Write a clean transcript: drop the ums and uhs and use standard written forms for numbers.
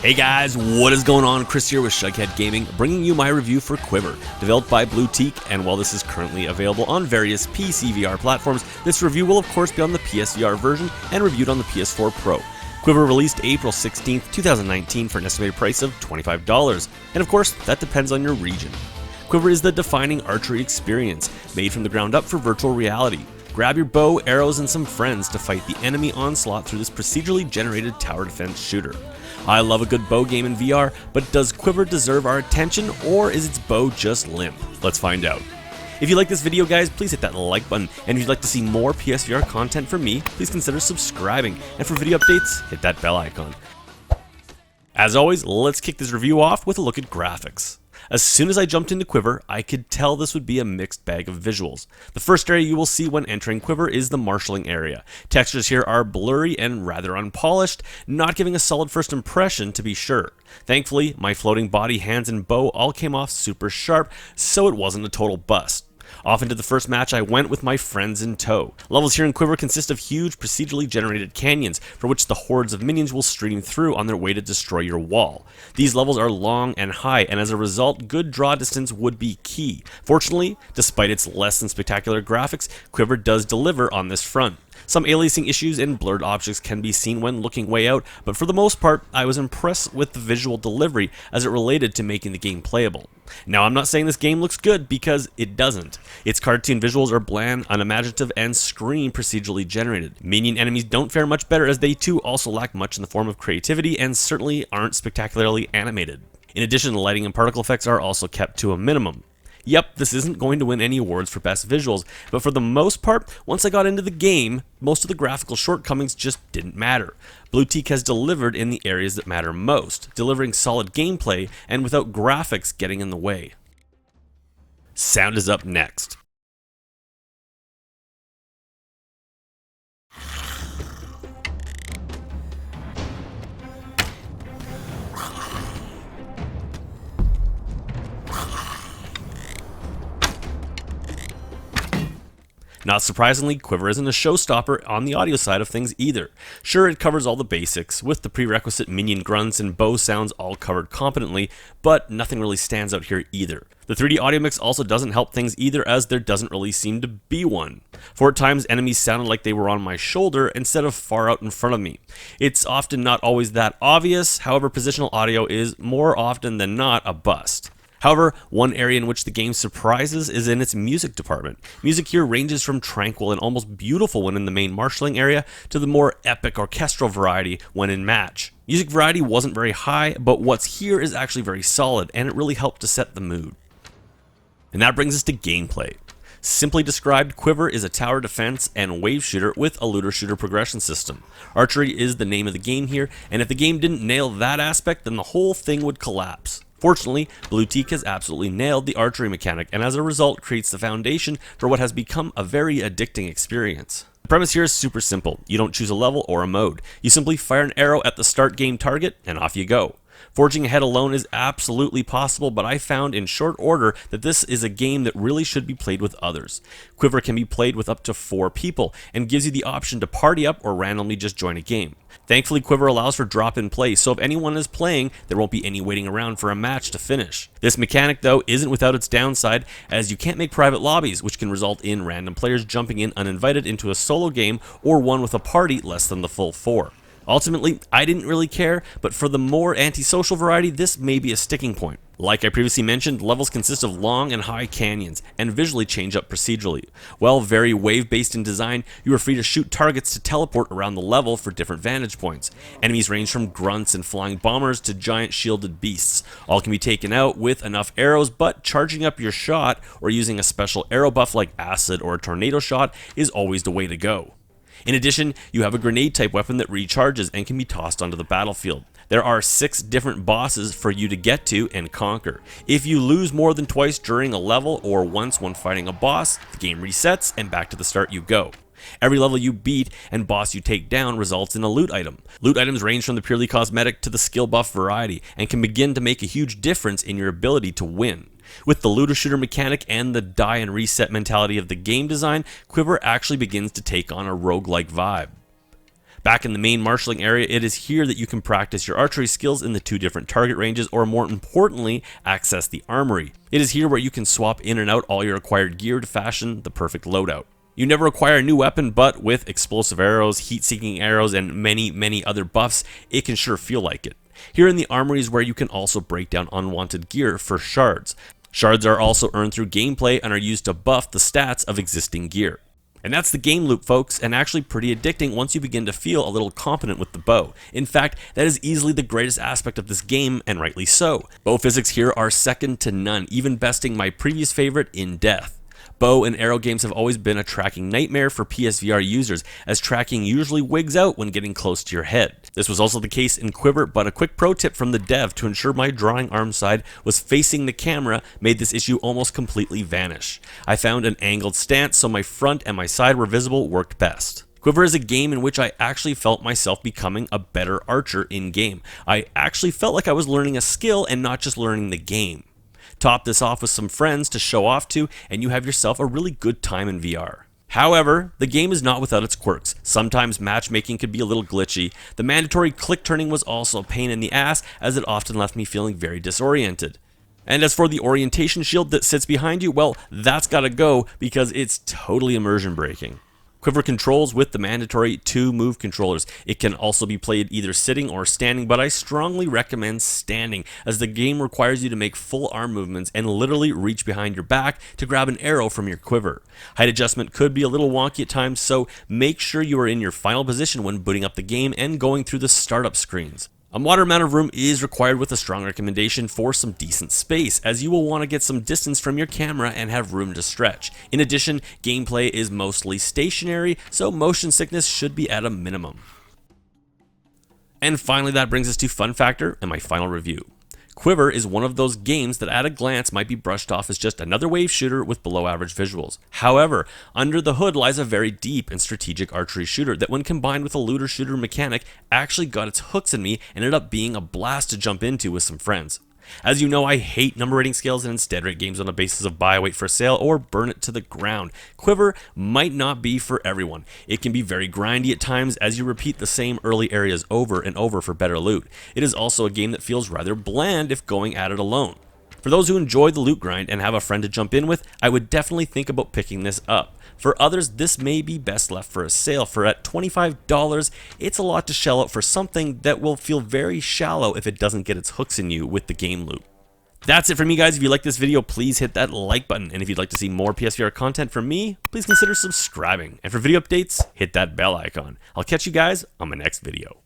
Hey guys, what is going on? Chris here with Shughead Gaming, bringing you my review for QuiVr, developed by Blueteak, and while this is currently available on various PC VR platforms, this review will of course be on the PSVR version and reviewed on the PS4 Pro. QuiVr released April 16th, 2019 for an estimated price of $25, and of course, that depends on your region. QuiVr is the defining archery experience, made from the ground up for virtual reality. Grab your bow, arrows, and some friends to fight the enemy onslaught through this procedurally generated tower defense shooter. I love a good bow game in VR, but does QuiVr deserve our attention, or is its bow just limp? Let's find out. If you like this video, guys, please hit that like button, and if you'd like to see more PSVR content from me, please consider subscribing, and for video updates, hit that bell icon. As always, let's kick this review off with a look at graphics. As soon as I jumped into QuiVr, I could tell this would be a mixed bag of visuals. The first area you will see when entering QuiVr is the marshalling area. Textures here are blurry and rather unpolished, not giving a solid first impression to be sure. Thankfully, my floating body, hands, and bow all came off super sharp, so it wasn't a total bust. Off into the first match I went with my friends in tow. Levels here in QuiVr consist of huge procedurally generated canyons, for which the hordes of minions will stream through on their way to destroy your wall. These levels are long and high, and as a result, good draw distance would be key. Fortunately, despite its less than spectacular graphics, QuiVr does deliver on this front. Some aliasing issues and blurred objects can be seen when looking way out, but for the most part, I was impressed with the visual delivery as it related to making the game playable. Now, I'm not saying this game looks good, because it doesn't. Its cartoon visuals are bland, unimaginative, and scream procedurally generated. Minion enemies don't fare much better, as they too also lack much in the form of creativity and certainly aren't spectacularly animated. In addition, the lighting and particle effects are also kept to a minimum. Yep, this isn't going to win any awards for best visuals, but for the most part, once I got into the game, most of the graphical shortcomings just didn't matter. Blueteak has delivered in the areas that matter most, delivering solid gameplay and without graphics getting in the way. Sound is up next. Not surprisingly, QuiVr isn't a showstopper on the audio side of things either. Sure, it covers all the basics, with the prerequisite minion grunts and bow sounds all covered competently, but nothing really stands out here either. The 3D audio mix also doesn't help things either, as there doesn't really seem to be one. For at times, enemies sounded like they were on my shoulder instead of far out in front of me. It's often not always that obvious, however positional audio is more often than not a bust. However, one area in which the game surprises is in its music department. Music here ranges from tranquil and almost beautiful when in the main marshalling area to the more epic orchestral variety when in match. Music variety wasn't very high, but what's here is actually very solid, and it really helped to set the mood. And that brings us to gameplay. Simply described, QuiVr is a tower defense and wave shooter with a looter shooter progression system. Archery is the name of the game here, and if the game didn't nail that aspect, then the whole thing would collapse. Fortunately, Blueteak has absolutely nailed the archery mechanic, and as a result creates the foundation for what has become a very addicting experience. The premise here is super simple. You don't choose a level or a mode. You simply fire an arrow at the start game target, and off you go. Forging ahead alone is absolutely possible, but I found in short order that this is a game that really should be played with others. QuiVr can be played with up to 4 people, and gives you the option to party up or randomly just join a game. Thankfully, QuiVr allows for drop-in play, so if anyone is playing, there won't be any waiting around for a match to finish. This mechanic, though, isn't without its downside, as you can't make private lobbies, which can result in random players jumping in uninvited into a solo game or one with a party less than the full 4. Ultimately, I didn't really care, but for the more antisocial variety, this may be a sticking point. Like I previously mentioned, levels consist of long and high canyons, and visually change up procedurally. While very wave-based in design, you are free to shoot targets to teleport around the level for different vantage points. Enemies range from grunts and flying bombers to giant shielded beasts. All can be taken out with enough arrows, but charging up your shot or using a special arrow buff like acid or a tornado shot is always the way to go. In addition, you have a grenade type weapon that recharges and can be tossed onto the battlefield. There are 6 different bosses for you to get to and conquer. If you lose more than twice during a level or once when fighting a boss, the game resets and back to the start you go. Every level you beat and boss you take down results in a loot item. Loot items range from the purely cosmetic to the skill buff variety and can begin to make a huge difference in your ability to win. With the looter shooter mechanic and the die and reset mentality of the game design, QuiVr actually begins to take on a roguelike vibe. Back in the main marshalling area, it is here that you can practice your archery skills in the 2 different target ranges, or more importantly, access the armory. It is here where you can swap in and out all your acquired gear to fashion the perfect loadout. You never acquire a new weapon, but with explosive arrows, heat-seeking arrows, and many other buffs, it can sure feel like it. Here in the armory is where you can also break down unwanted gear for shards. Shards are also earned through gameplay and are used to buff the stats of existing gear. And that's the game loop, folks, and actually pretty addicting once you begin to feel a little competent with the bow. In fact, that is easily the greatest aspect of this game, and rightly so. Bow physics here are second to none, even besting my previous favorite in Death. Bow and arrow games have always been a tracking nightmare for PSVR users, as tracking usually wigs out when getting close to your head. This was also the case in QuiVr, but a quick pro tip from the dev to ensure my drawing arm side was facing the camera made this issue almost completely vanish. I found an angled stance so my front and my side were visible worked best. QuiVr is a game in which I actually felt myself becoming a better archer in-game. I actually felt like I was learning a skill and not just learning the game. Top this off with some friends to show off to, and you have yourself a really good time in VR. However, the game is not without its quirks. Sometimes matchmaking could be a little glitchy. The mandatory click turning was also a pain in the ass, as it often left me feeling very disoriented. And as for the orientation shield that sits behind you, well, that's gotta go because it's totally immersion breaking. QuiVr controls with the mandatory 2 move controllers. It can also be played either sitting or standing, but I strongly recommend standing, as the game requires you to make full arm movements and literally reach behind your back to grab an arrow from your quiver. Height adjustment could be a little wonky at times, so make sure you are in your final position when booting up the game and going through the startup screens. A moderate amount of room is required, with a strong recommendation for some decent space, as you will want to get some distance from your camera and have room to stretch. In addition, gameplay is mostly stationary, so motion sickness should be at a minimum. And finally, that brings us to fun factor and my final review. QuiVr is one of those games that at a glance might be brushed off as just another wave shooter with below average visuals. However, under the hood lies a very deep and strategic archery shooter that, when combined with a looter shooter mechanic, actually got its hooks in me and ended up being a blast to jump into with some friends. As you know, I hate number rating scales and instead rate games on the basis of buy, wait for sale, or burn it to the ground. QuiVr might not be for everyone. It can be very grindy at times, as you repeat the same early areas over and over for better loot. It is also a game that feels rather bland if going at it alone. For those who enjoy the loot grind and have a friend to jump in with, I would definitely think about picking this up. For others, this may be best left for a sale, for at $25, it's a lot to shell out for something that will feel very shallow if it doesn't get its hooks in you with the game loop. That's it for me, guys. If you like this video, please hit that like button. And if you'd like to see more PSVR content from me, please consider subscribing. And for video updates, hit that bell icon. I'll catch you guys on my next video.